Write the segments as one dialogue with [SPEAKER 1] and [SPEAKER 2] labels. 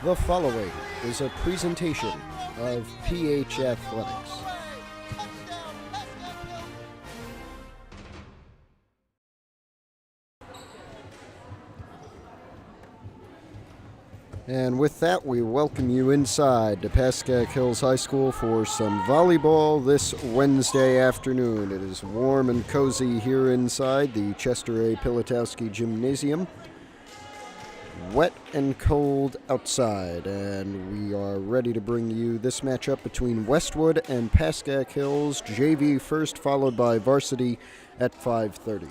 [SPEAKER 1] The following is a presentation of PH Athletics. And with that, we welcome you inside to Pascack Hills High School for some volleyball this Wednesday afternoon. It is warm and cozy here inside the Chester A. Pilotowski Gymnasium. Wet and cold outside, and we are ready to bring you this matchup between Westwood and Pascack Hills. JV first, followed by varsity at 5:30.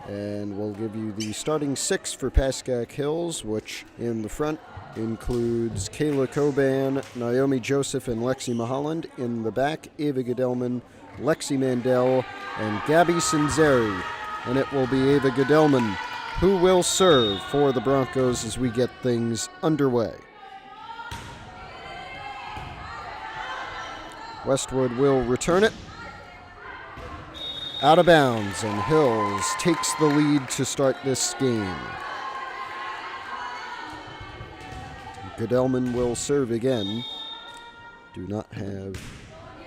[SPEAKER 1] And we'll give you the starting six for Pascack Hills, which in the front includes Kayla Coban, Naomi Joseph, and Lexi Maholland. In the back, Ava Gedelman, Lexi Mandel, and Gabby Sinzeri. And it will be Ava Gedelman who will serve for the Broncos as we get things underway. Westwood will return it. Out of bounds, and Hills takes the lead to start this game. Gedelman will serve again. Do not have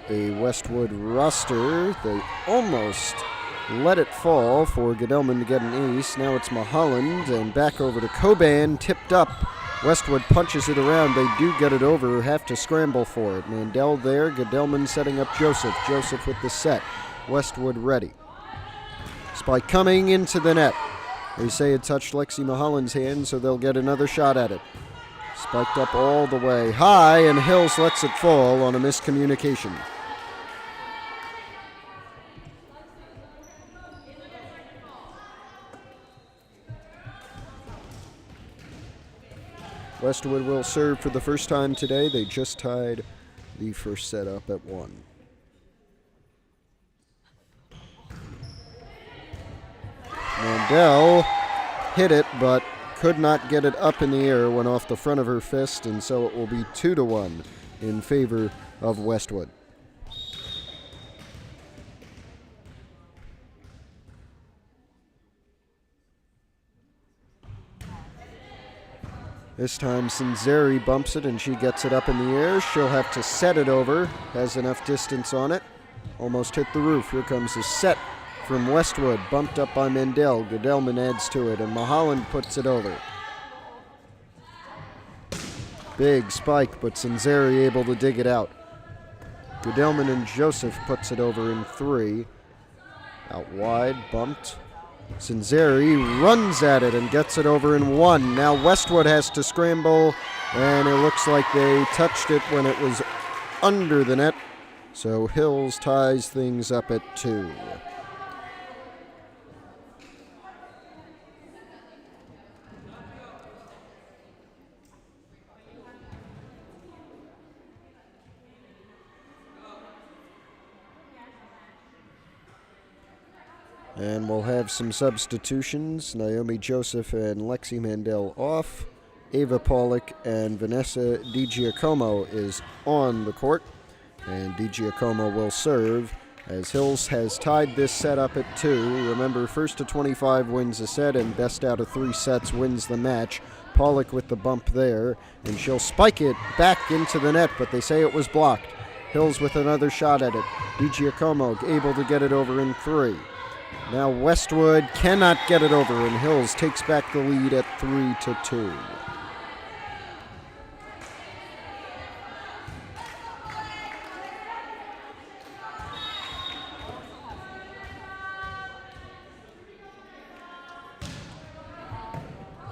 [SPEAKER 1] a Westwood roster. They almost let it fall for Gedelman to get an ace. Now it's Maholland, and back over to Coban, tipped up. Westwood punches it around. They do get it over, have to scramble for it. Mandel there, Gedelman setting up Joseph. Joseph with the set. Westwood ready. Spike coming into the net. They say it touched Lexi Maholland's hand, so they'll get another shot at it. Spiked up all the way high, and Hills lets it fall on a miscommunication. Westwood will serve for the first time today. They just tied the first set up at 1. Mandel hit it, but could not get it up in the air, went off the front of her fist, and so it will be 2-1 in favor of Westwood. This time Sinzeri bumps it and she gets it up in the air. She'll have to set it over, has enough distance on it. Almost hit the roof. Here comes a set from Westwood, bumped up by Mandel. Gedelman adds to it, and Maholland puts it over. Big spike, but Sinzeri able to dig it out. Gedelman and Joseph puts it over in 3. Out wide, bumped. Sinzeri runs at it and gets it over in 1. Now Westwood has to scramble, and it looks like they touched it when it was under the net. So Hills ties things up at 2. And we'll have some substitutions. Naomi Joseph and Lexi Mandel off. Ava Pollock and Vanessa DiGiacomo is on the court. And DiGiacomo will serve as Hills has tied this set up at 2. Remember, first to 25 wins a set, and best out of 3 sets wins the match. Pollock with the bump there, and she'll spike it back into the net, but they say it was blocked. Hills with another shot at it. DiGiacomo able to get it over in 3. Now Westwood cannot get it over, and Hills takes back the lead at 3-2.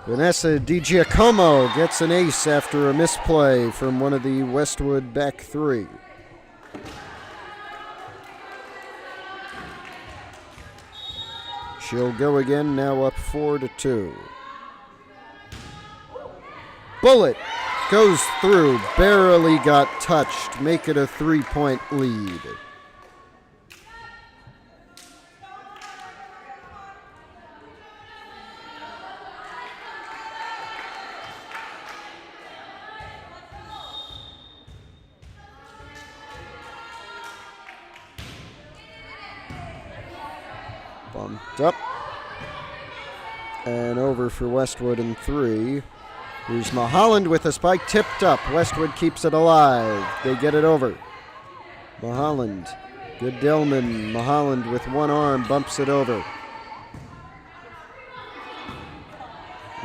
[SPEAKER 1] Vanessa DiGiacomo gets an ace after a misplay from one of the Westwood back 3. She'll go again, now up 4-2. Bullet goes through, barely got touched, make it a 3-point lead. Bumped up and over for Westwood in 3. Here's Mulholland with a spike tipped up. Westwood keeps it alive. They get it over. Mulholland. Goodellman. Mulholland with one arm bumps it over.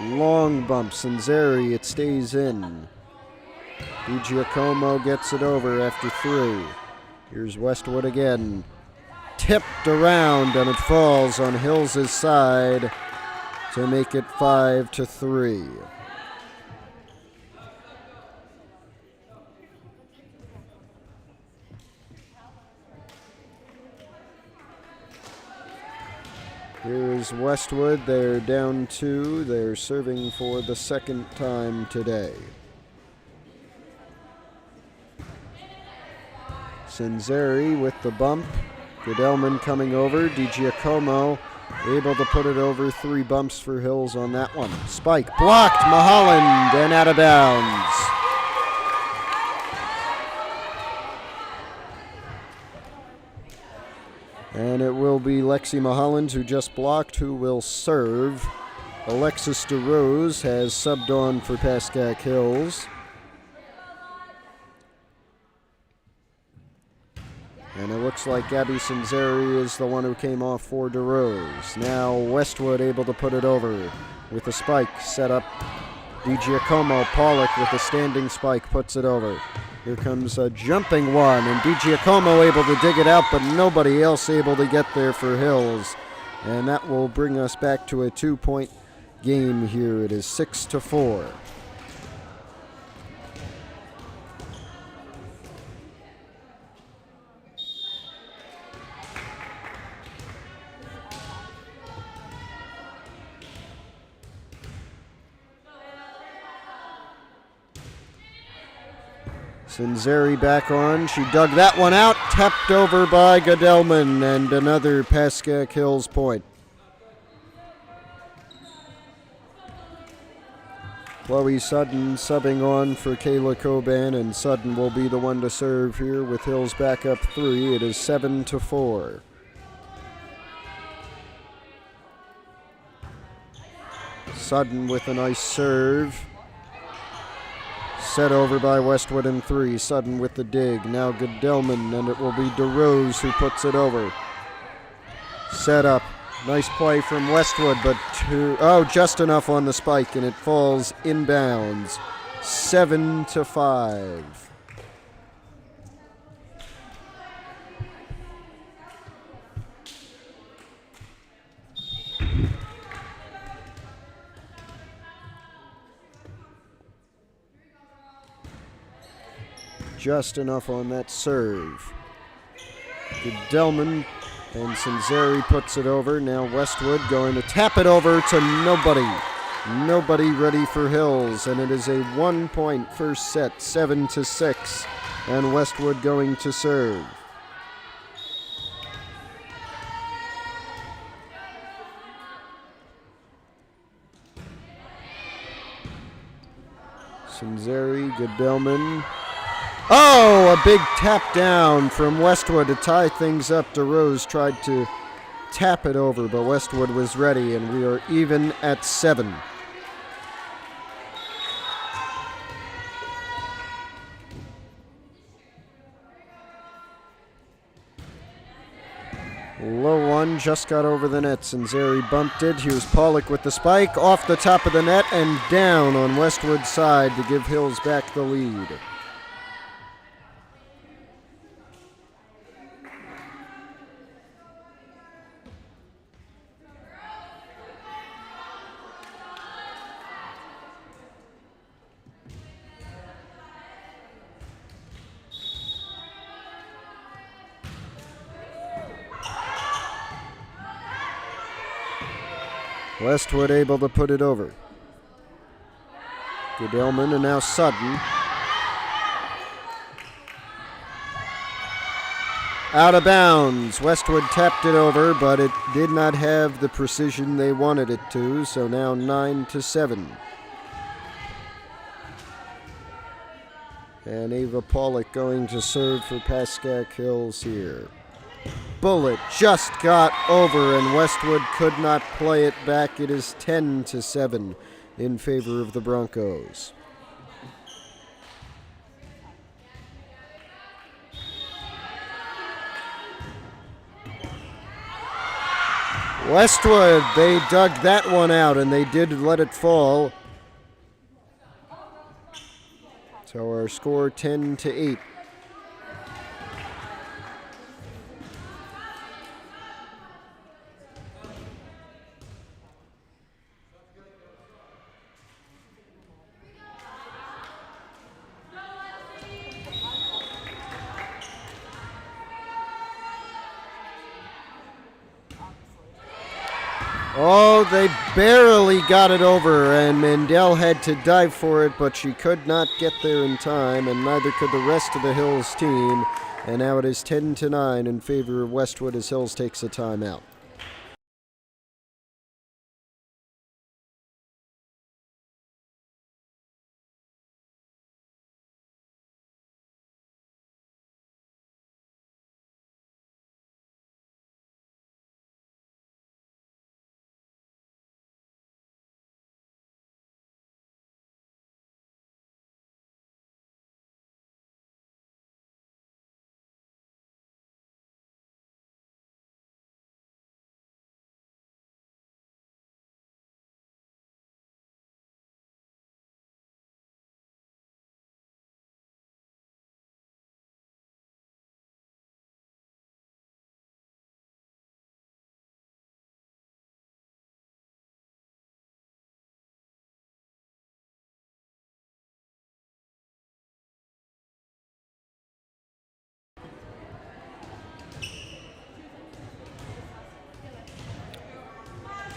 [SPEAKER 1] Long bump. Sanzeri, it stays in. DiGiacomo gets it over after 3. Here's Westwood again. Tipped around and it falls on Hills' side to make it 5-3. Here's Westwood. They're down 2. They're serving for the second time today. Sanzeri with the bump. Goodellman coming over. DiGiacomo able to put it over. 3 bumps for Hills on that one. Spike blocked. Mulholland and out of bounds. And it will be Lexi Mulholland, who just blocked, who will serve. Alexis DeRose has subbed on for Pascack Hills. And it looks like Gabby Sanzeri is the one who came off for DeRose. Now Westwood able to put it over with a spike set up. DiGiacomo, Pollock with a standing spike puts it over. Here comes a jumping one, and DiGiacomo able to dig it out, but nobody else able to get there for Hills. And that will bring us back to a 2-point game here. It is 6-4. Sanzeri back on. She dug that one out. Tapped over by Goodellman, and another Pascack Hills point. Chloe Sutton subbing on for Kayla Coban, and Sutton will be the one to serve here with Hills back up 3. It is 7-4. Sutton with a nice serve. Set over by Westwood in 3. Sutton with the dig. Now Goodellman, and it will be DeRose who puts it over. Set up. Nice play from Westwood, but just enough on the spike, and it falls inbounds. 7-5. Just enough on that serve. Goodellman and Sanzeri puts it over. Now Westwood going to tap it over to nobody. Nobody ready for Hills, and it is a 1-point first set, 7-6, and Westwood going to serve. Sanzeri, Goodellman. Oh, a big tap down from Westwood to tie things up. DeRose tried to tap it over, but Westwood was ready, and we are even at 7. Low one, just got over the net. Sanzeri bumped it. Here's Pollock with the spike, off the top of the net and down on Westwood's side to give Hills back the lead. Westwood able to put it over. Goodellman and now Sutton. Out of bounds. Westwood tapped it over, but it did not have the precision they wanted it to, so now 9-7. And Ava Pollock going to serve for Pascack Hills here. Bullet just got over, and Westwood could not play it back. It is 10-7. in favor of the Broncos. Westwood, they dug that one out, and they did let it fall. So our score 10-8. Oh, they barely got it over, and Mandel had to dive for it, but she could not get there in time, and neither could the rest of the Hills team. And now it is 10-9 in favor of Westwood as Hills takes a timeout.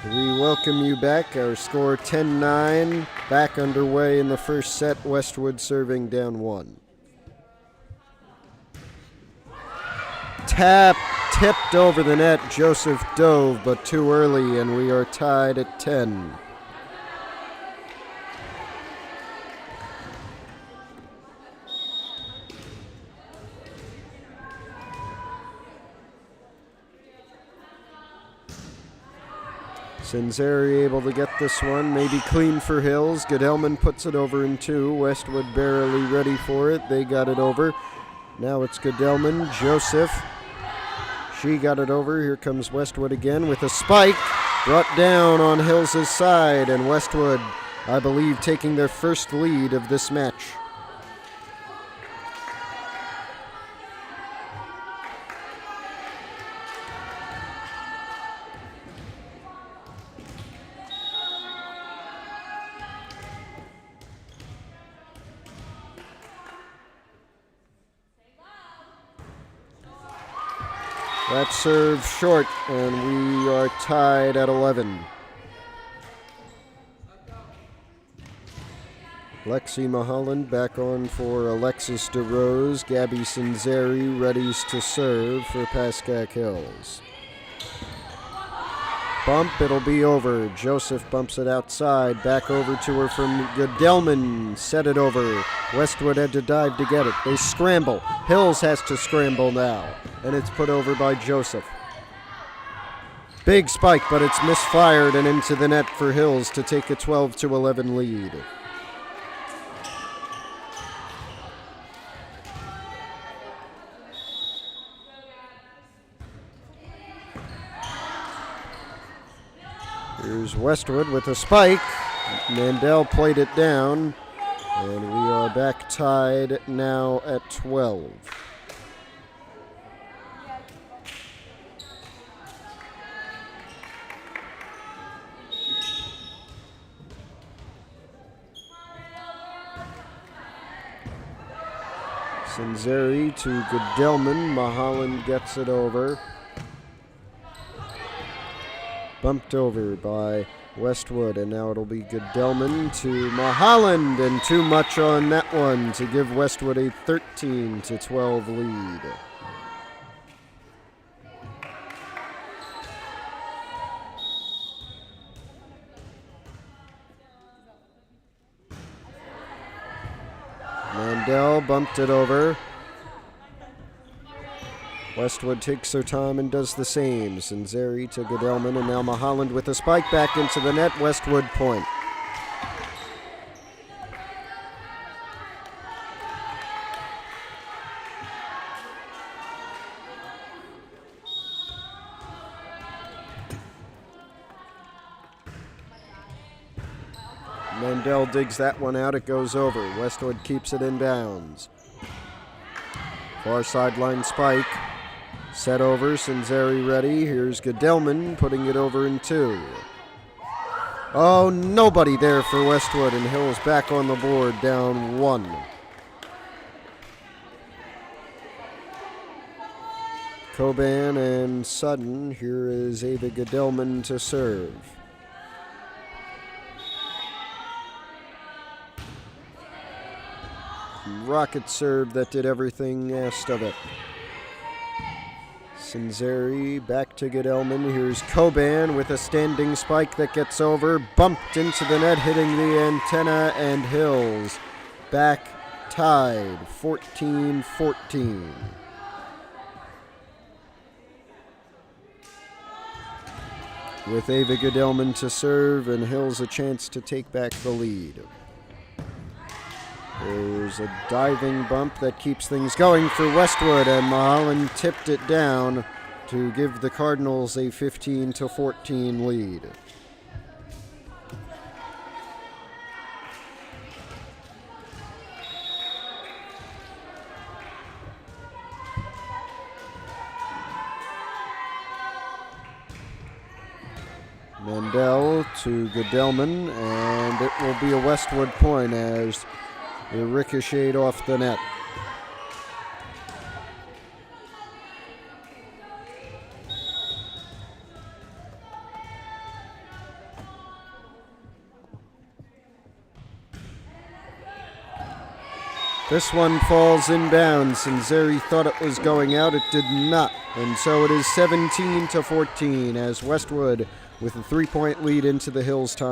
[SPEAKER 1] We welcome you back. Our score 10-9. Back underway in the first set. Westwood serving down 1. Tap tipped over the net. Joseph dove, but too early, and we are tied at 10. Sinzeri able to get this one, maybe clean for Hills. Goodellman puts it over in 2. Westwood barely ready for it. They got it over. Now it's Goodellman. Joseph. She got it over. Here comes Westwood again with a spike. Brought down on Hills' side. And Westwood, I believe, taking their first lead of this match. That serve short, and we are tied at 11. Lexi Maholland back on for Alexis DeRose. Gabby Sinzeri readies to serve for Pascack Hills. Bump, it'll be over. Joseph bumps it outside. Back over to her from Goodellman. Set it over. Westwood had to dive to get it. They scramble. Hills has to scramble now. And it's put over by Joseph. Big spike, but it's misfired and into the net for Hills to take a 12-11 lead. Here's Westwood with a spike. Mandel played it down. And we are back tied now at 12. Sinzeri to Goodellman. Maholland gets it over. Bumped over by Westwood, and now it'll be Goodellman to Maholland, and too much on that one to give Westwood a 13-12 lead. Mandel bumped it over. Westwood takes her time and does the same. Sinzeri to Goodellman, and now Maholland with a spike back into the net. Westwood point. Mandel digs that one out. It goes over. Westwood keeps it in bounds. Far sideline spike. Set over. Sinzeri ready. Here's Gedelman putting it over in 2. Oh, nobody there for Westwood, and Hill's back on the board, down 1. Coban and Sutton. Here is Ava Gedelman to serve. Rocket serve that did everything asked of it. Sinzeri back to Gedelman. Here's Coban with a standing spike that gets over. Bumped into the net, hitting the antenna, and Hills back tied, 14-14. With Ava Gedelman to serve and Hills a chance to take back the lead. There's a diving bump that keeps things going for Westwood, and Mulholland tipped it down to give the Cardinals a 15-14 lead. Mandel to Gedelman, and it will be a Westwood point as it ricocheted off the net. This one falls inbounds, and Zeri thought it was going out. It did not. And so it is 17-14 as Westwood with a 3-point lead into the Hills time.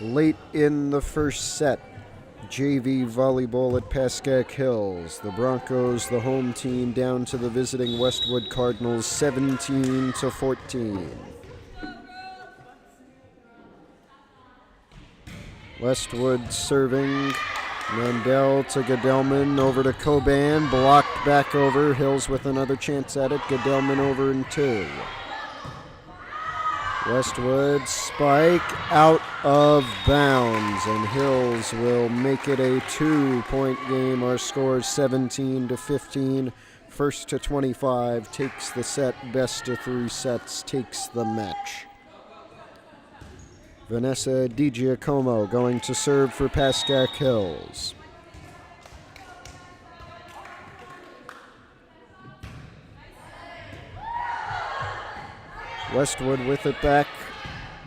[SPEAKER 1] Late in the first set, JV volleyball at Pascack Hills. The Broncos, the home team, down to the visiting Westwood Cardinals, 17-14. Westwood serving. Mandel to Gedelman, over to Coban, blocked back over. Hills with another chance at it. Gedelman over in 2. Westwood spike out of bounds, and Hills will make it a 2-point game. Our score is 17-15. First to 25 takes the set. Best of 3 sets takes the match. Vanessa DiGiacomo going to serve for Pascack Hills. Westwood with it back.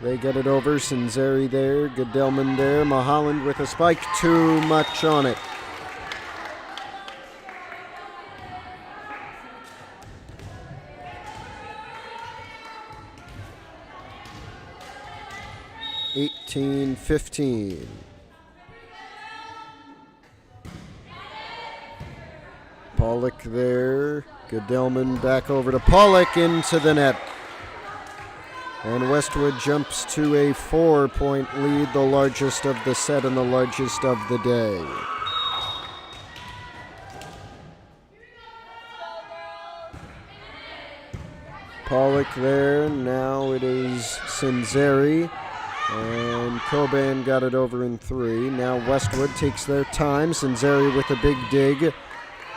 [SPEAKER 1] They get it over. Sinzeri there. Gedelman there. Mulholland with a spike. Too much on it. (18-15). Pollock there. Gedelman back over to Pollock, into the net. And Westwood jumps to a 4-point lead, the largest of the set and the largest of the day. Pollock there. Now it is Sinzeri. And Coban got it over in 3. Now Westwood takes their time. Sinzeri with a big dig.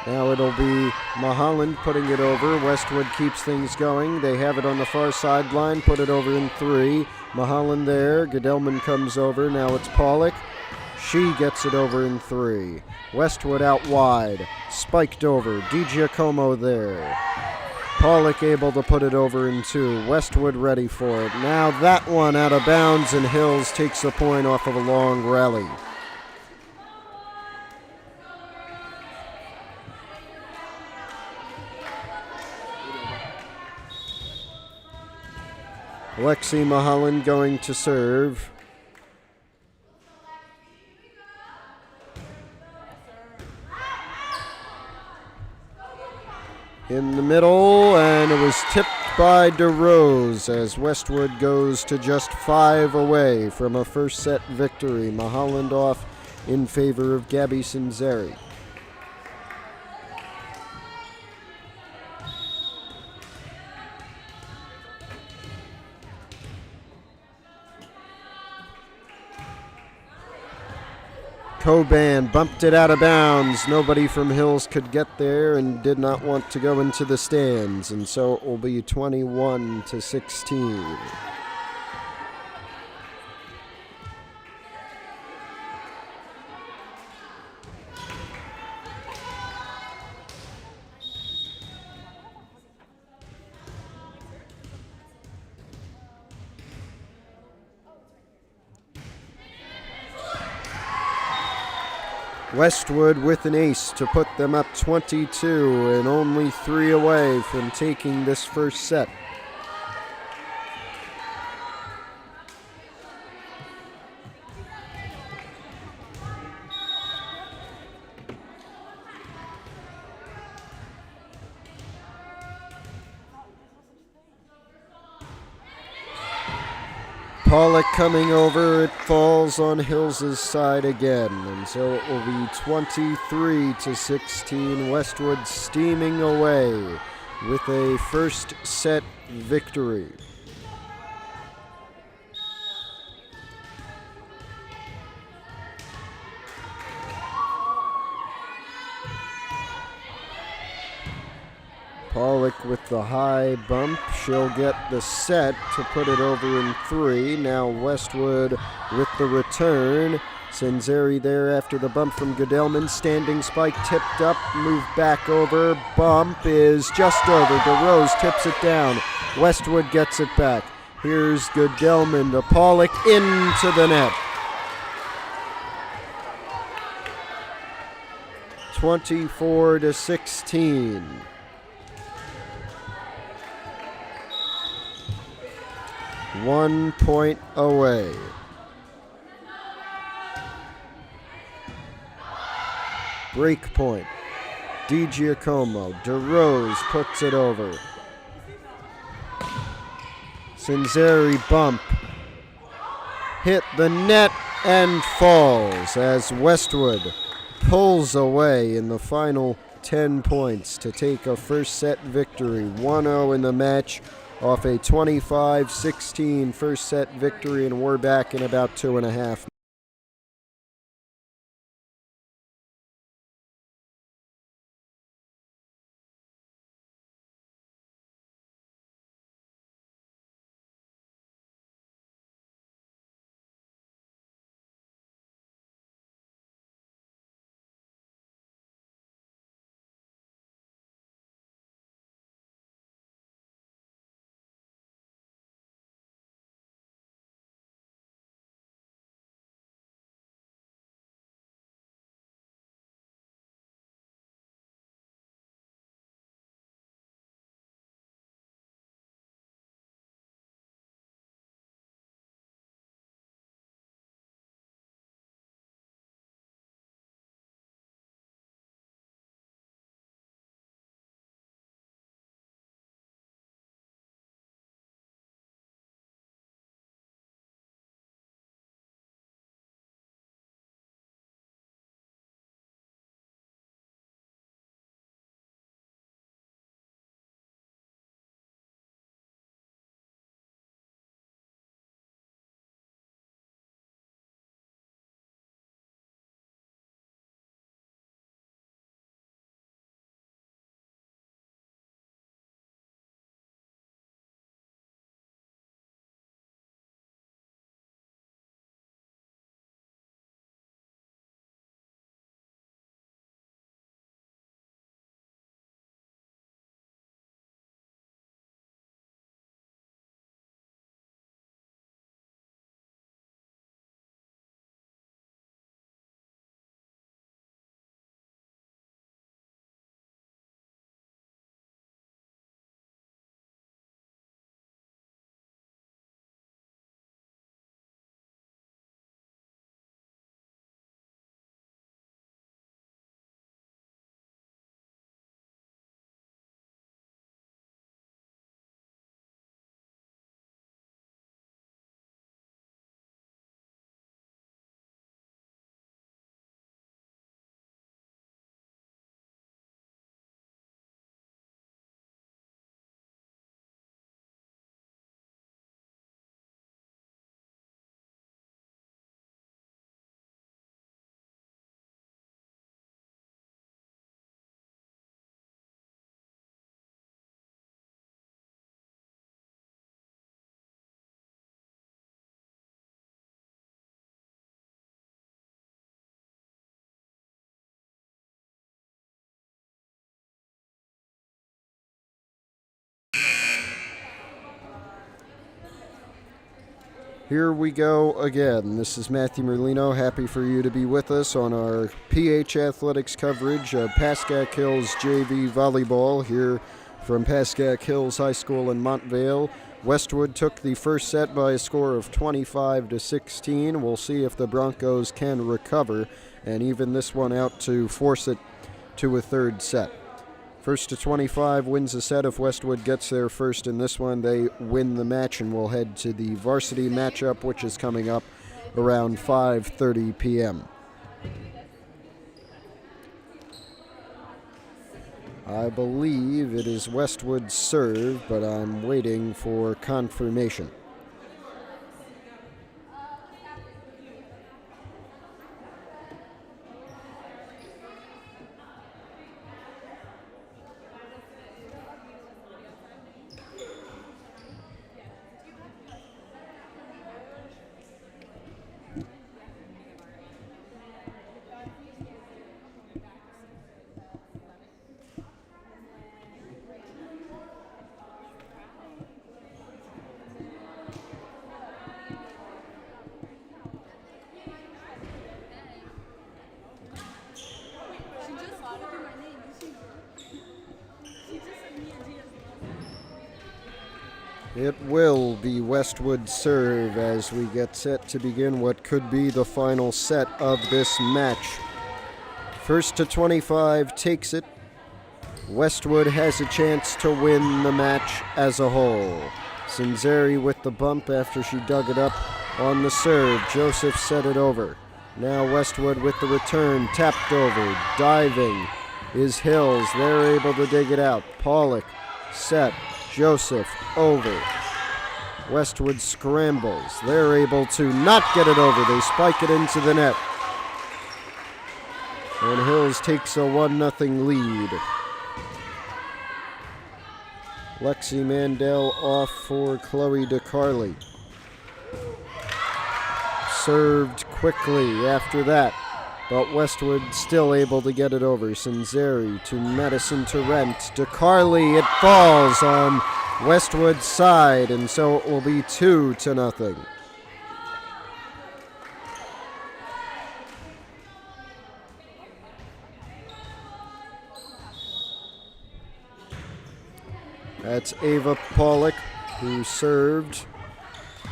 [SPEAKER 1] Now it'll be Mulholland putting it over. Westwood keeps things going. They have it on the far sideline. Put it over in 3. Mulholland there. Gedelman comes over. Now it's Pollock. She gets it over in 3. Westwood out wide. Spiked over. DiGiacomo there. Pollock able to put it over in 2. Westwood ready for it. Now that one out of bounds, and Hills takes the point off of a long rally. Lexi Mulholland going to serve. In the middle, and it was tipped by DeRose as Westwood goes to just 5 away from a first set victory. Mulholland off in favor of Gabby Cinzeri. Coban bumped it out of bounds. Nobody from Hills could get there and did not want to go into the stands, and so it will be 21-16. Westwood with an ace to put them up 22 and only 3 away from taking this first set. Pollock coming over, it falls on Hills' side again, and so it will be 23-16. Westwood steaming away with a first set victory. Pollock with the high bump. She'll get the set to put it over in 3. Now Westwood with the return. Cinzeri there after the bump from Goodellman. Standing spike tipped up, moved back over. Bump is just over. DeRose tips it down. Westwood gets it back. Here's Goodellman to Pollock into the net. 24-16. One point away. Break point. DiGiacomo. DeRose puts it over. Cinzeri bump. Hit the net and falls as Westwood pulls away in the final 10 points to take a first set victory. 1-0 in the match off a 25-16 first set victory, and we're back in about 2.5 Here we go again. This is Matthew Merlino. Happy for you to be with us on our PH Athletics coverage of Pascack Hills JV Volleyball here from Pascack Hills High School in Montvale. Westwood took the first set by a score of 25-16. We'll see if the Broncos can recover and even this one out to force it to a third set. First to 25 wins a set. If Westwood gets there first in this one, they win the match, and we'll head to the varsity matchup, which is coming up around 5:30 p.m. I believe it is Westwood's serve, but I'm waiting for confirmation. It will be Westwood's serve as we get set to begin what could be the final set of this match. First to 25 takes it. Westwood has a chance to win the match as a whole. Sinzeri with the bump after she dug it up on the serve. Joseph set it over. Now Westwood with the return, tapped over, diving is Hills. They're able to dig it out. Pollock set. Joseph over. Westwood scrambles. They're able to not get it over. They spike it into the net. And Hills takes a 1-0 lead. Lexi Mandel off for Chloe DeCarly. Served quickly after that, but Westwood still able to get it over. Sinzeri to Madison Tarrant. DeCarly, it falls on Westwood's side, and so it will be 2-0. That's Ava Pollock who served.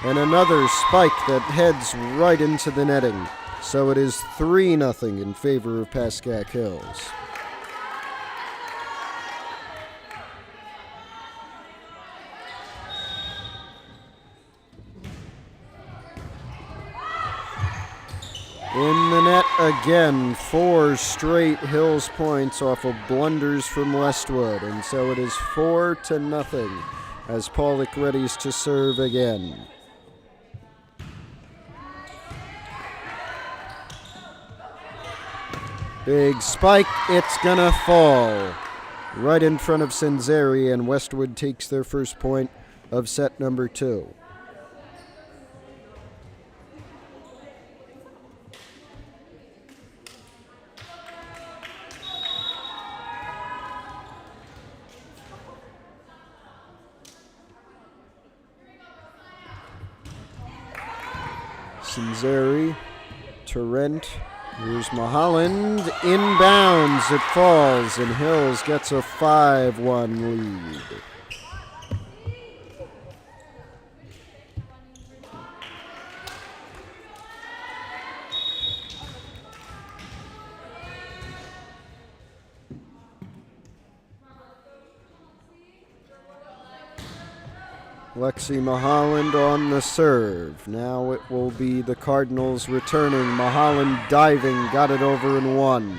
[SPEAKER 1] And another spike that heads right into the netting. So it is 3-0 in favor of Pascack Hills. In the net again, 4 straight Hills points off of blunders from Westwood. And so it is 4-0 as Pollock readies to serve again. Big spike, it's gonna fall right in front of Sinzeri, and Westwood takes their first point of set number 2. Sinzeri, Tarrant, here's Mahaland, inbounds, it falls, and Hills gets a 5-1 lead. Lexi Mahaland on the serve. Now it will be the Cardinals returning. Mahaland diving, got it over and won.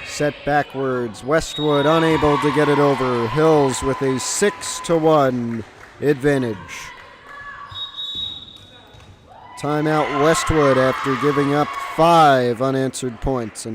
[SPEAKER 1] Set backwards. Westwood unable to get it over. Hills with a 6-1 advantage. Timeout Westwood after giving up 5 unanswered points.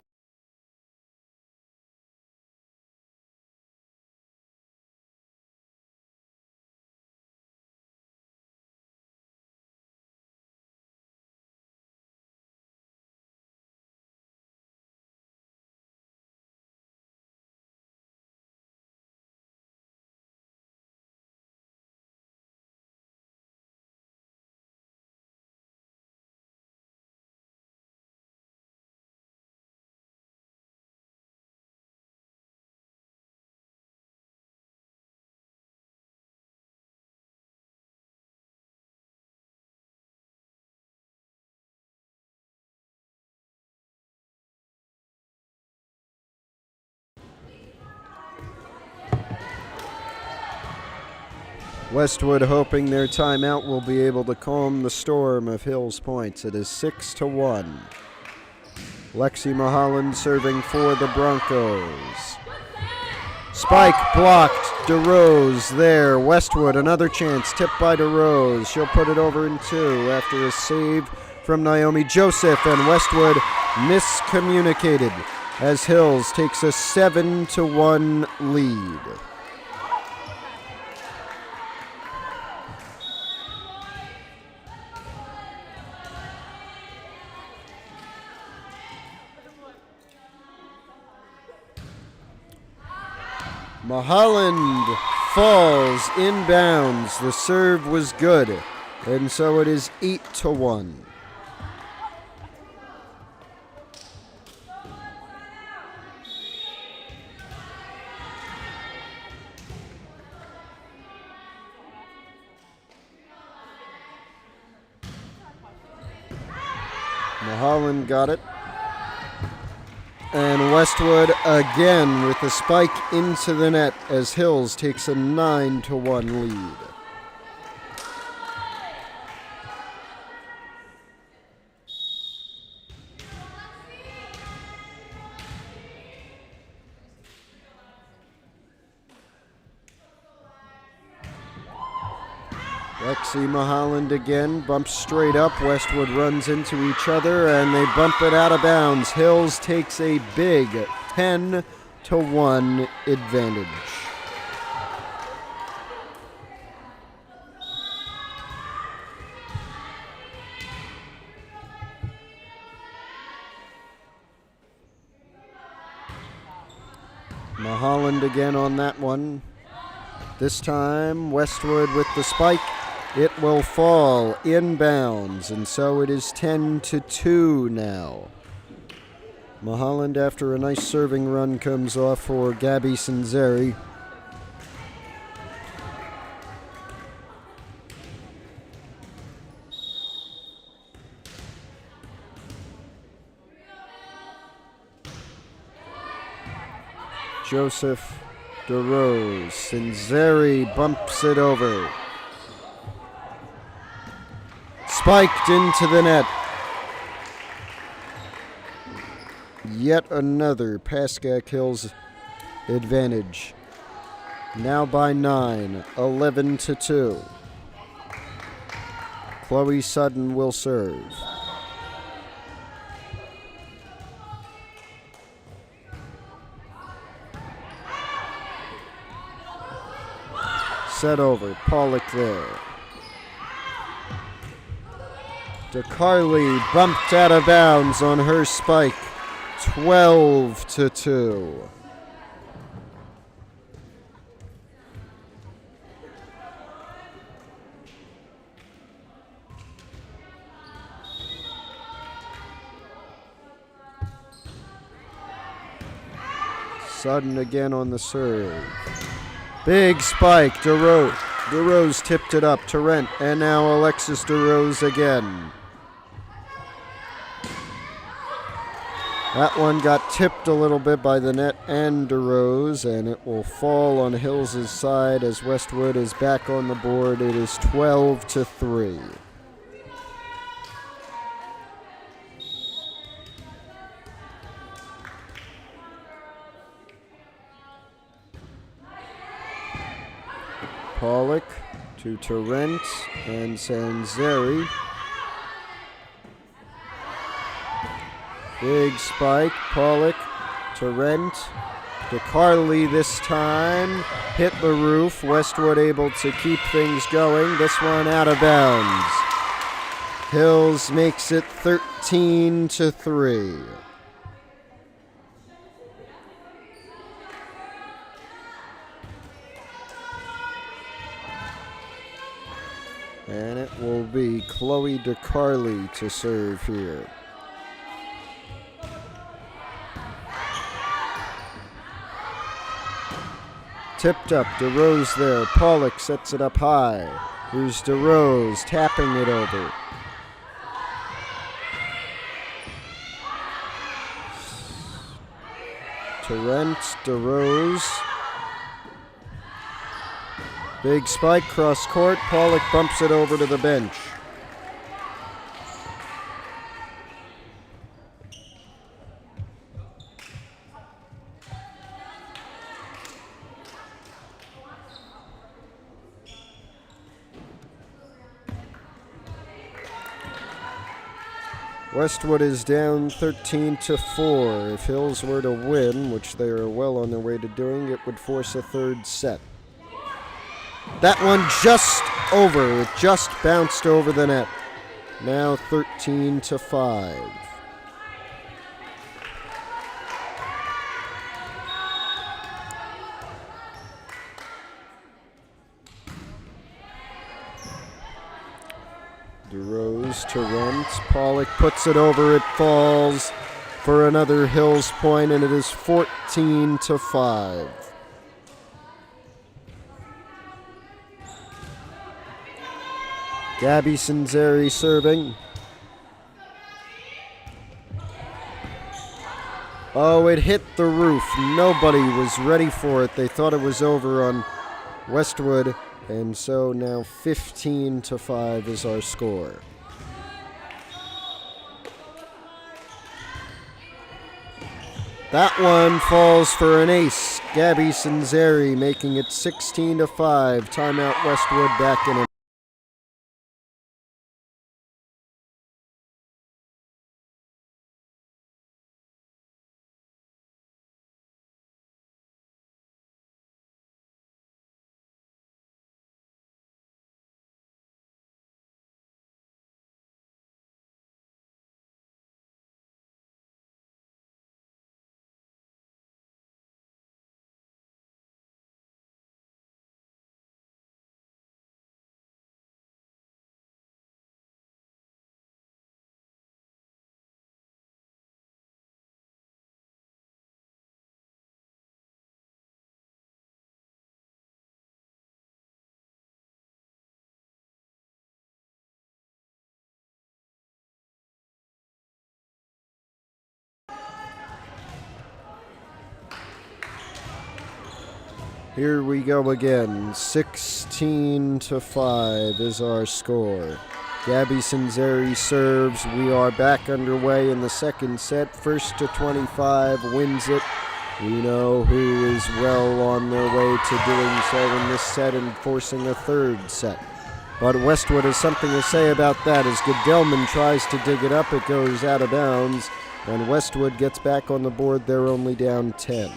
[SPEAKER 1] Westwood hoping their timeout will be able to calm the storm of Hill's points. It is 6-1. Lexi Mulholland serving for the Broncos. Spike blocked. DeRose there. Westwood, another chance. Tipped by DeRose. She'll put it over in two after a save from Naomi Joseph, and Westwood miscommunicated as Hills takes a 7-1 lead. Mulholland falls inbounds. The serve was good, and so it is 8-1. Mulholland got it. And Westwood again with the spike into the net as Hills takes a 9-1 lead. Lexi Mulholland again bumps straight up. Westwood runs into each other and they bump it out of bounds. Hills takes a big 10-1 advantage. Mulholland again on that one. This time Westwood with the spike. It will fall inbounds, and so it is 10-2 now. Mulholland, after a nice serving run, comes off for Gabby Sanzeri. Joseph, DeRose, Sanzeri bumps it over. Spiked into the net. Yet another Pascack Hills advantage. Now by 9, 11-2. Chloe Sutton will serve. Set over, Pollock there. DeCarly bumped out of bounds on her spike. 12-2. Sudden again on the serve. Big spike, DeRose tipped it up to Rent, and now Alexis DeRose again. That one got tipped a little bit by the net and DeRose, and it will fall on Hills' side as Westwood is back on the board. It is 12-3. Pollock to Torrent and Sanzeri. Big spike, Pollock, Torrent, DeCarly this time, hit the roof. Westwood able to keep things going. This one out of bounds. Hills makes it 13-3. And it will be Chloe DeCarly to serve here. Tipped up, DeRose there. Pollock sets it up high. Here's DeRose tapping it over. Torrent, DeRose. Big spike cross court. Pollock bumps it over to the bench. Westwood is down 13-4. If Hills were to win, which they are well on their way to doing, it would force a third set. That one just over. It just bounced over the net. Now 13-5. DeRose to Rent. Pollock puts it over. It falls for another Hills point, and it is 14-5. Gabby Sanzeri serving. Oh, it hit the roof. Nobody was ready for it. They thought it was over on Westwood. And so now 15-5 is our score. That one falls for an ace. Gabby Sanzeri making it 16-5. Timeout Westwood back in it. Here we go again. 16-5 is our score. Gabby Sanzeri serves. We are back underway in the second set. First to 25 wins it. We know who is well on their way to doing so in this set and forcing a third set. But Westwood has something to say about that. As Goodellman tries to dig it up, it goes out of bounds. And Westwood gets back on the board. They're only down 10.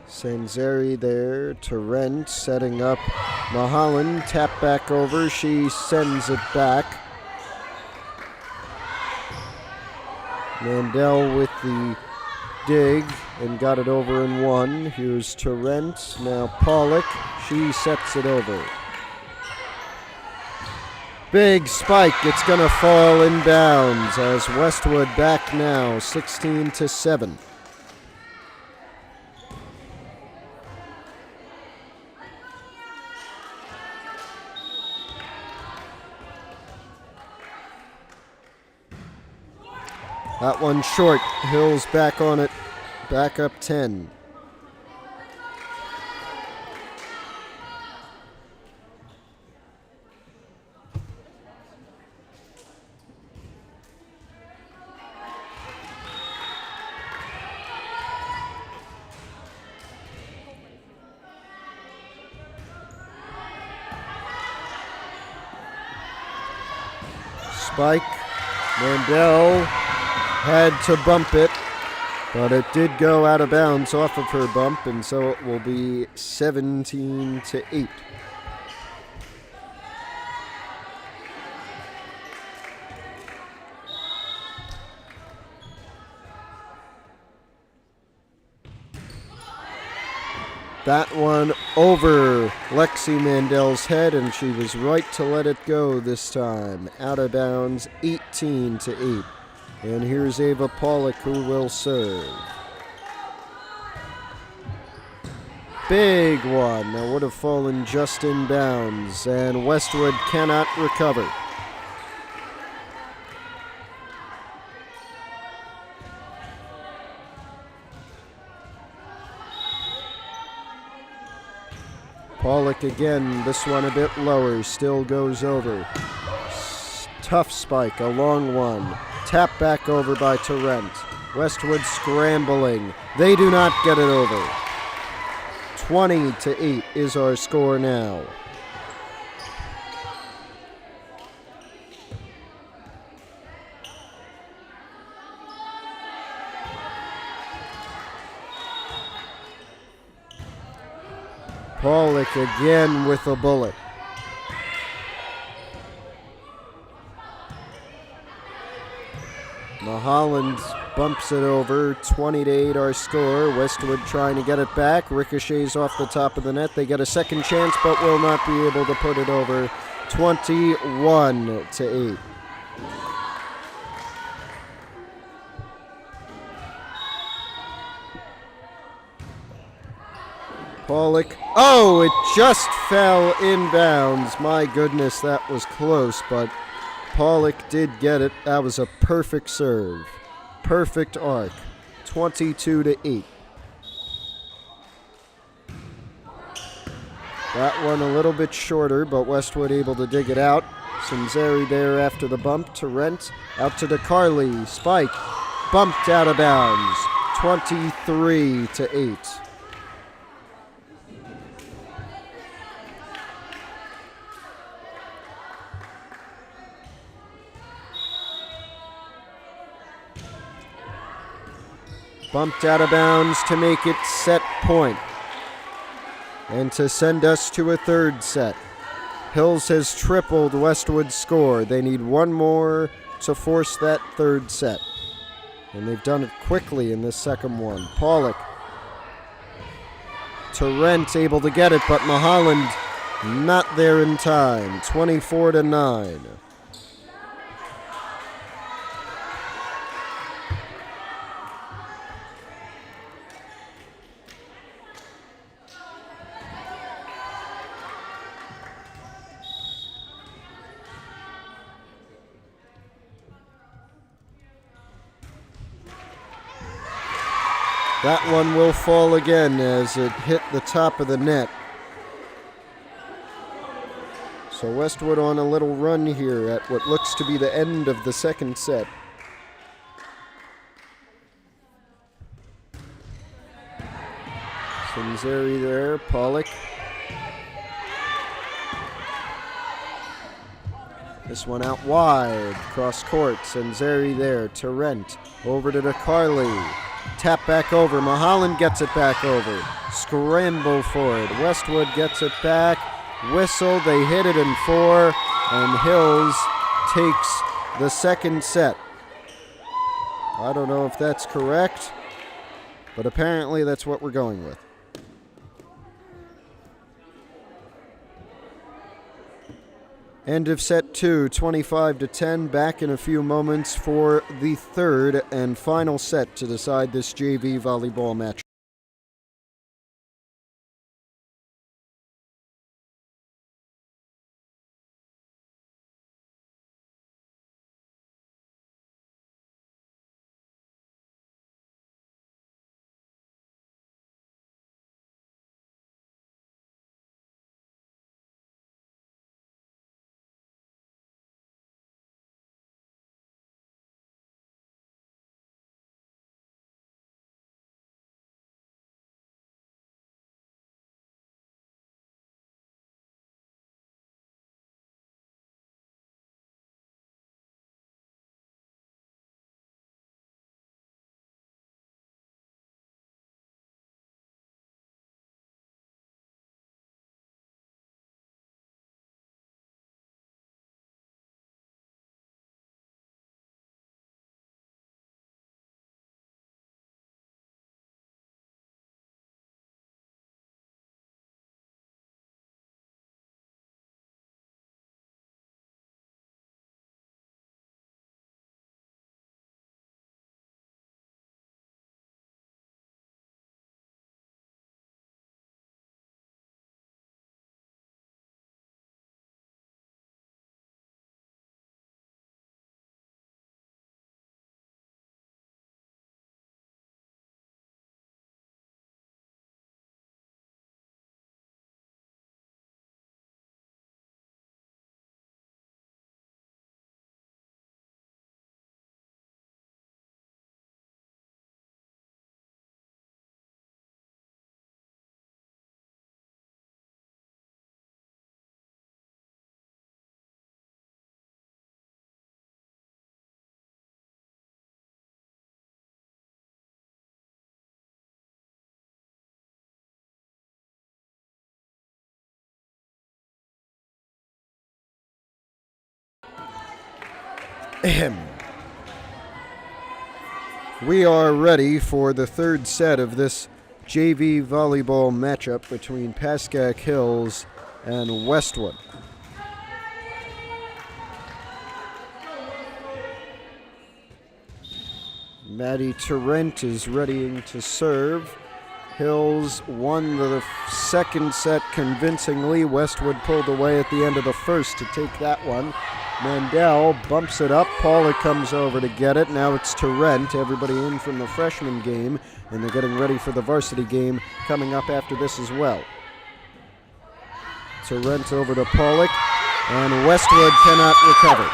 [SPEAKER 1] Sanzeri there to Rent, setting up Mahalan. Tap back over. She sends it back. Mandel with the dig and got it over in one. Here's to Rent. Now Pollock. She sets it over. Big spike. It's going to fall in bounds as Westwood back now, 16-7. That one short. Hills back on it. Back up 10. Spike. Mandel had to bump it, but it did go out of bounds off of her bump, and so it will be 17-8. That one over Lexi Mandel's head, and she was right to let it go this time. Out of bounds, 18-8. And here's Ava Pollock, who will serve. big one that would have fallen just in bounds, and Westwood cannot recover. Pollock again, this one a bit lower, still goes over. Tough spike, a long one. Tap back over by Tarrant. Westwood scrambling. They do not get it over. 20-8 is our score now. Pollock again with a bullet. Mulholland bumps it over. 20-8 our score. Westwood trying to get it back. Ricochets off the top of the net. They get a second chance but will not be able to put it over. 21-8. Pollock. Oh, it just fell inbounds. My goodness, that was close, but Pollock did get it. That was a perfect serve. Perfect arc. 22-8. That one a little bit shorter, but Westwood able to dig it out. Sinzeri there after the bump. Tarrant out to DeCarly. Spike. Bumped out of bounds. 23-8. Bumped out of bounds to make it set point. And to send us to a third set. Hills has tripled Westwood's score. They need one more to force that third set. And they've done it quickly in this second one. Pollock. Tarrant able to get it, but Mulholland not there in time. 24-9. That one will fall again as it hit the top of the net. So Westwood on a little run here at what looks to be the end of the second set. Sinzeri there, Pollock. This one out wide, cross court. Sinzeri there, Tarrant over to DeCarly. Tap back over. Mulholland gets it back over. Scramble for it. Westwood gets it back. Whistle. They hit it in 4. And Hills takes the second set. I don't know if that's correct, but apparently that's what we're going with. End of set 2, 25-10. Back in a few moments for the third and final set to decide this JV volleyball match. We are ready for the third set of this JV volleyball matchup between Pascack Hills and Westwood. Maddie Tarrant is readying to serve. Hills won the second set convincingly. Westwood pulled away at the end of the first to take that one. Mandel bumps it up. Pollock comes over to get it. Now it's Tarrant. Everybody in from the freshman game, and they're getting ready for the varsity game coming up after this as well. Tarrant over to Pollock, and Westwood cannot recover.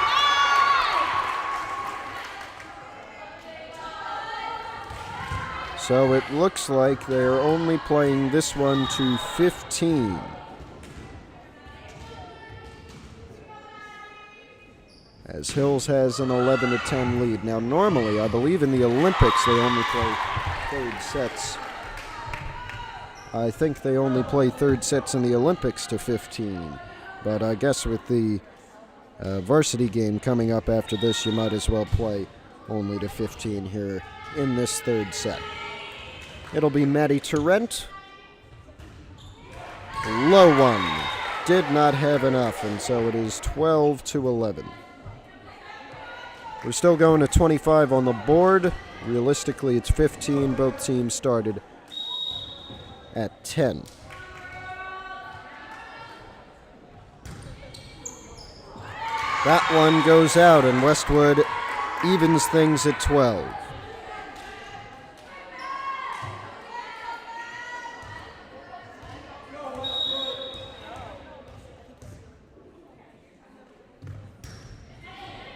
[SPEAKER 1] So it looks like they're only playing this one to 15. As Hills has an 11-10 lead. Now normally, I believe in the Olympics, they only play third sets. I think they only play third sets in the Olympics to 15. But I guess with the varsity game coming up after this, you might as well play only to 15 here in this third set. It'll be Maddie Tarrant. Low one. Did not have enough, and so it is 12-11. We're still going to 25 on the board. Realistically, it's 15. Both teams started at 10. That one goes out, and Westwood evens things at 12.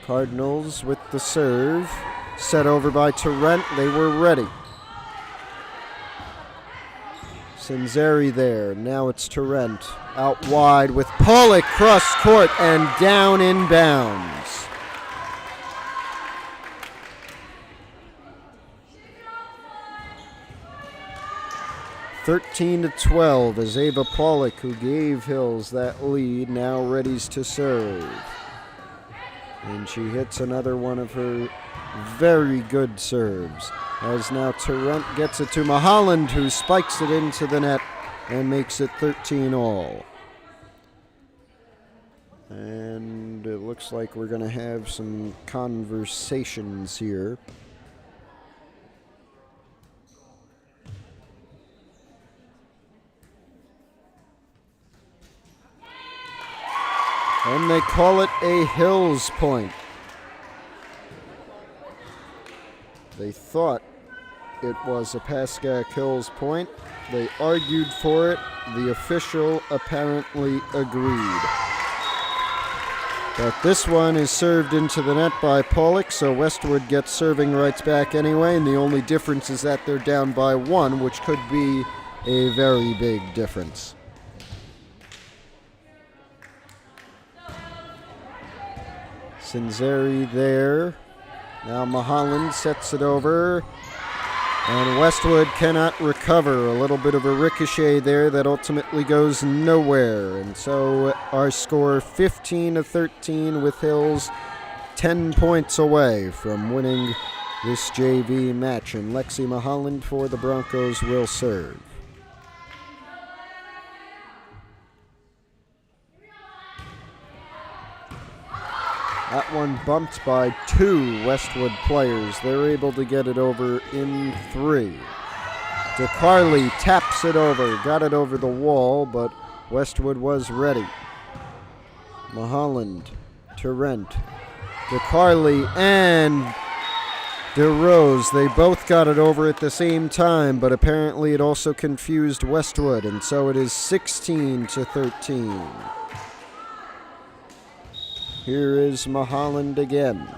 [SPEAKER 1] Cardinals with the serve. Set over by Tarrant. They were ready. Sinzeri there. Now it's Tarrant. Out wide with Pollock cross court and down in bounds. (13-12) as Ava Pollock, who gave Hills that lead, now readies to serve. And she hits another one of her very good serves. As now Tarrant gets it to Maholland, who spikes it into the net and makes it 13 all. And it looks like we're going to have some conversations here. And they call it a Hills point. They thought it was a Pascack Hills point. They argued for it. The official apparently agreed. But this one is served into the net by Pollock, so Westwood gets serving rights back anyway, and the only difference is that they're down by one, which could be a very big difference. Sinzeri there. Now Maholland sets it over. And Westwood cannot recover. A little bit of a ricochet there that ultimately goes nowhere. And so our score 15-13 with Hills 10 points away from winning this JV match. And Lexi Maholland for the Broncos will serve. That one bumped by two Westwood players. They're able to get it over in 3. DeCarly taps it over. Got it over the wall, but Westwood was ready. Maholland, Tarrant, DeCarly, and DeRose. They both got it over at the same time, but apparently it also confused Westwood, and so it is 16-13. Here is Maholland again.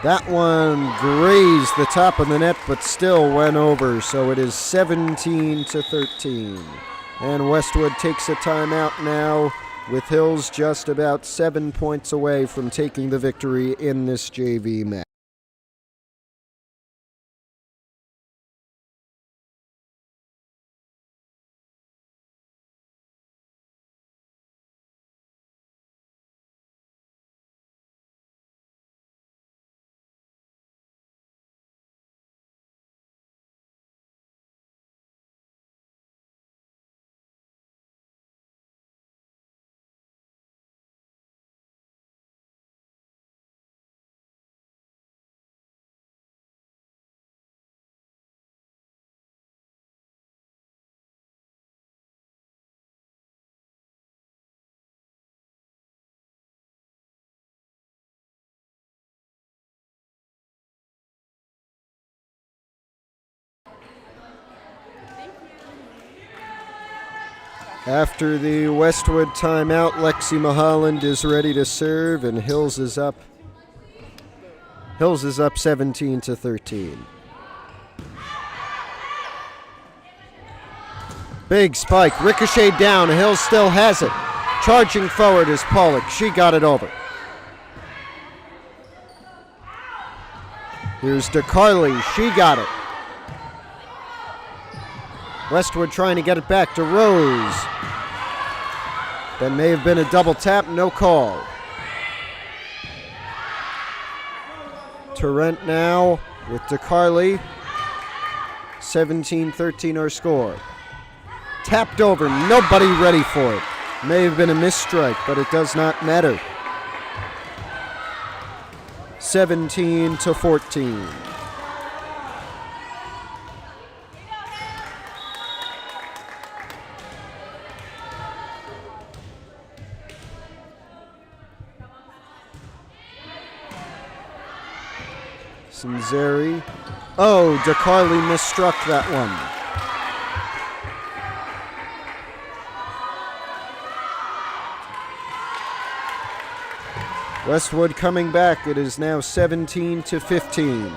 [SPEAKER 1] That one grazed the top of the net, but still went over, so it is 17-13. And Westwood takes a timeout now, with Hills just about 7 points away from taking the victory in this JV match. After the Westwood timeout, Lexi Mulholland is ready to serve, and Hills is up. Hills is up 17-13. Big spike, ricocheted down. Hills still has it. Charging forward is Pollock. She got it over. Here's DeCarly. She got it. Westwood trying to get it back to Rose. That may have been a double tap, no call. Torrent now with DeCarly. 17-13 our score. Tapped over, nobody ready for it. May have been a misstrike, but it does not matter. 17-14. Sinzeri. Oh, DeCarly misstruck that one. Westwood coming back. It is now 17-15.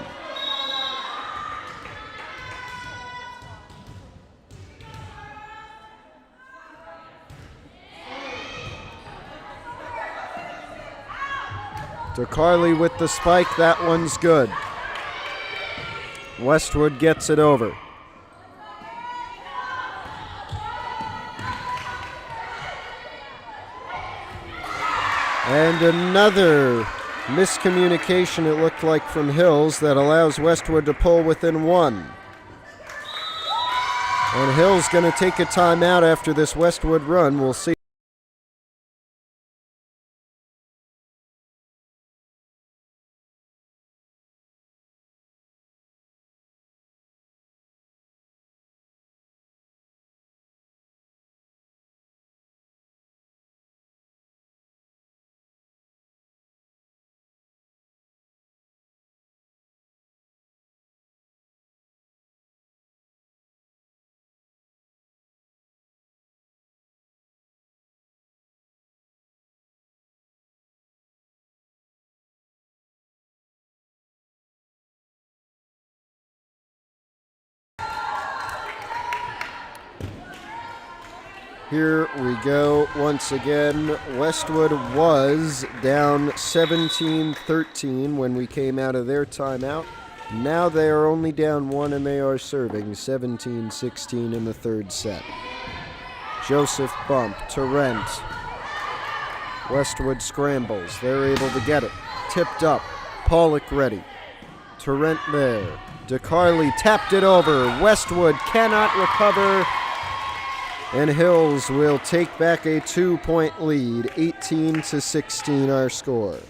[SPEAKER 1] DeCarly with the spike. That one's good. Westwood gets it over. And another miscommunication, it looked like, from Hills that allows Westwood to pull within one. And Hills going to take a timeout after this Westwood run. We'll see. Here we go once again. Westwood was down 17-13 when we came out of their timeout. Now they are only down one and they are serving 17-16 in the third set. Joseph bump, Torrent. Westwood scrambles. They're able to get it. Tipped up. Pollock ready. Torrent there. DeCarly tapped it over. Westwood cannot recover. And Hills will take back a 2-point lead, 18-16 our score.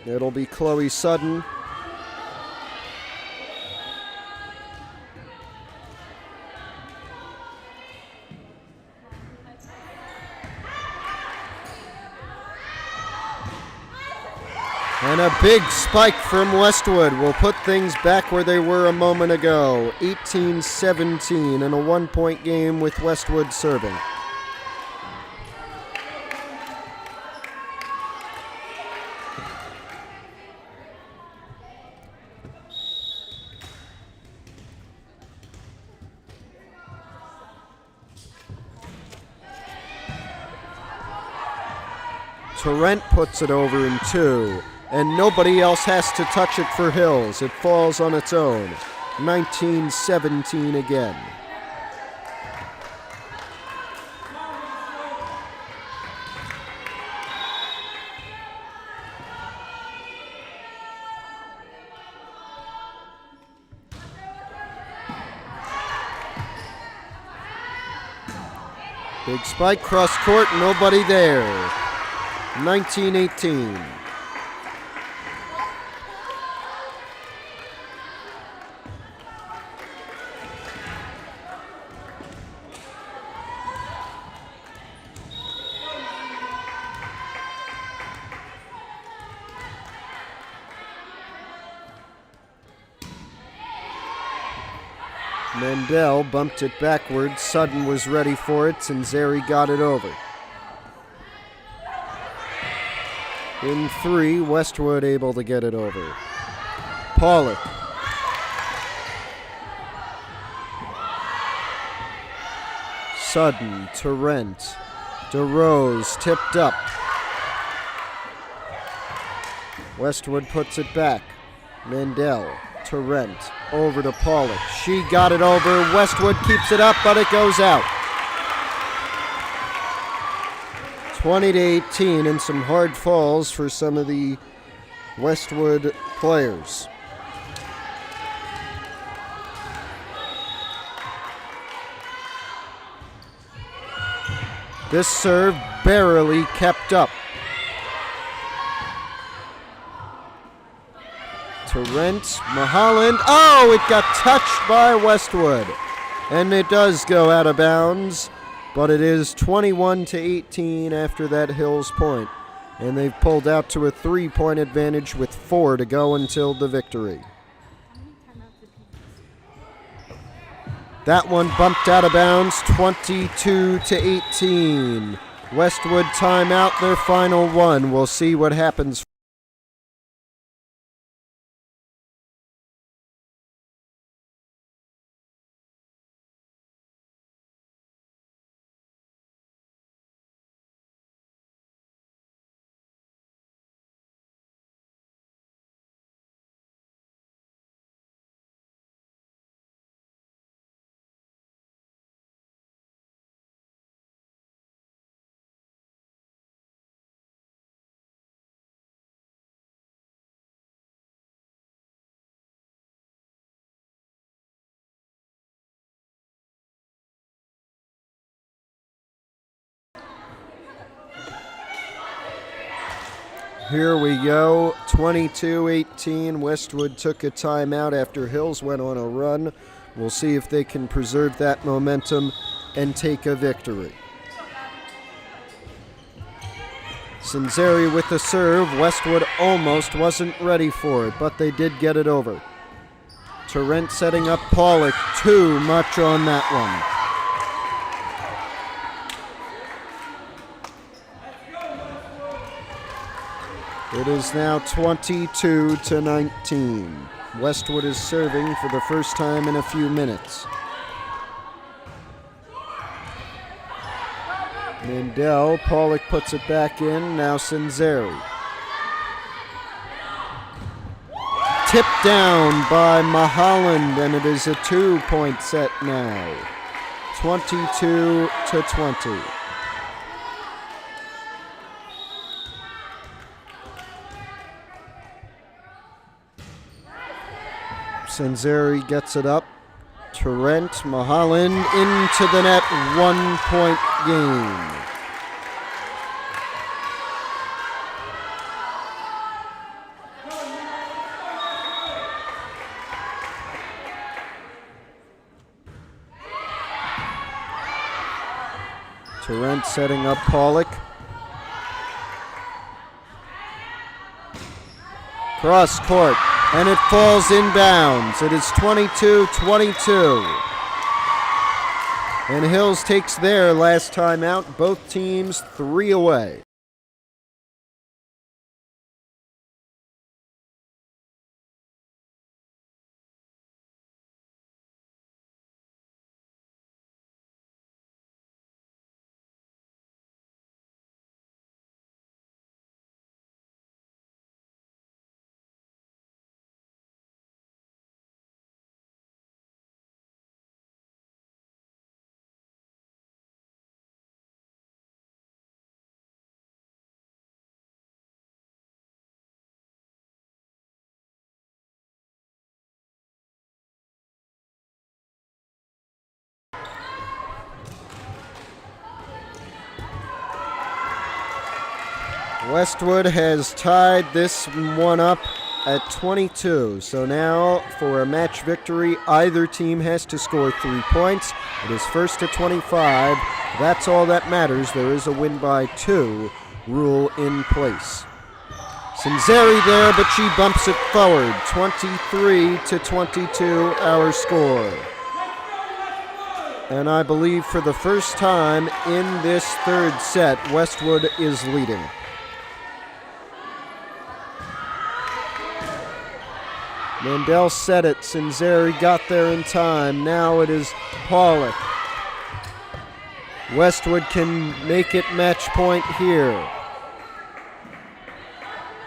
[SPEAKER 1] It'll be Chloe Sutton. And a big spike from Westwood will put things back where they were a moment ago. 18-17 in a one-point game with Westwood serving. Torrent puts it over in two. And nobody else has to touch it for Hills. It falls on its own. 19-17 again. Big spike, cross court, nobody there. 19-18. Mandel bumped it backwards. Sutton was ready for it. Sinzeri got it over. In 3, Westwood able to get it over. Pollock. Sutton, Tarrant, DeRose tipped up. Westwood puts it back. Mandel, Tarrant, over to Pollock. She got it over. Westwood keeps it up, but it goes out. 20-18, and some hard falls for some of the Westwood players. This serve barely kept up. Tarrant, Mahalan. Oh, it got touched by Westwood. And it does go out of bounds. But it is 21-18 after that Hills point. And they've pulled out to a 3-point advantage with 4 to go until the victory. That one bumped out of bounds, 22-18. Westwood timeout, their final one. We'll see what happens. Here we go, 22-18. Westwood took a timeout after Hills went on a run. We'll see if they can preserve that momentum and take a victory. Sinzeri with the serve. Westwood almost wasn't ready for it, but they did get it over. Tarrant setting up Pollock. Too much on that one. It is now 22-19. Westwood is serving for the first time in a few minutes. Mandel, Pollock puts it back in, now Sinzeri. Tipped down by Mahaland, and it is a 2-point set now. 22-20. Sinzeri gets it up. Tarrant, Mahalan into the net. 1-point game. Tarrant setting up Pollock. Cross court. And it falls inbounds. It is 22-22. And Hills takes their last time out. Both teams 3 away. Westwood has tied this one up at 22. So now for a match victory, either team has to score 3 points. It is first to 25. That's all that matters. There is a win by 2 rule in place. Sinzeri there, but she bumps it forward. 23-22 our score. And I believe for the first time in this third set, Westwood is leading. Mandel set it. Cinzeri got there in time. Now it is Pollock. Westwood can make it match point here.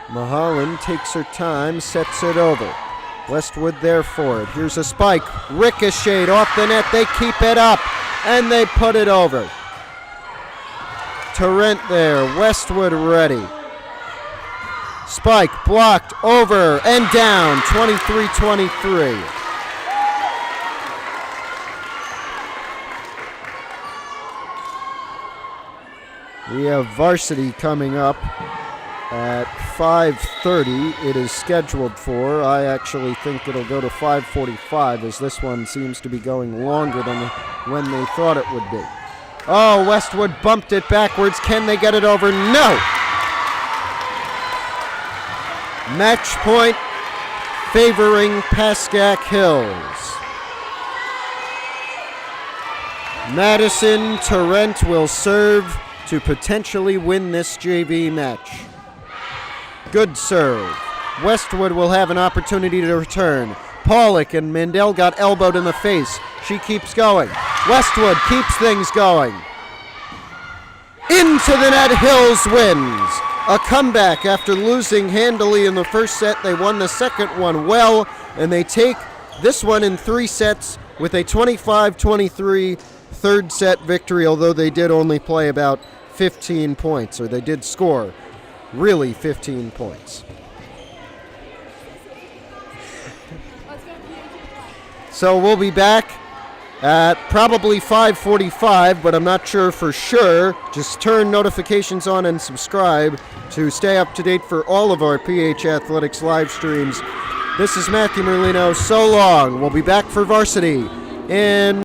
[SPEAKER 1] Mahalan takes her time, sets it over. Westwood there for it. Here's a spike. Ricocheted off the net. They keep it up, and they put it over. Tarrant there. Westwood ready. Spike blocked, over, and down. 23-23. We have varsity coming up at 5:30. It is scheduled for. I actually think it'll go to 5:45, as this one seems to be going longer than when they thought it would be. Oh, Westwood bumped it backwards. Can they get it over? No! Match point favoring Pascack Hills. Madison Tarrant will serve to potentially win this JV match. Good serve. Westwood will have an opportunity to return. Pollock and Mandel got elbowed in the face. She keeps going. Westwood keeps things going. Into the net, Hills wins. A comeback after losing handily in the first set. They won the second one well, and they take this one in 3 sets with a 25-23 third set victory, although they did only play about 15 points, or they did score really 15 points. So we'll be back at probably 5:45, but I'm not sure for sure. Just turn notifications on and subscribe to stay up to date for all of our PH Athletics live streams. This is Matthew Merlino. So long. We'll be back for varsity in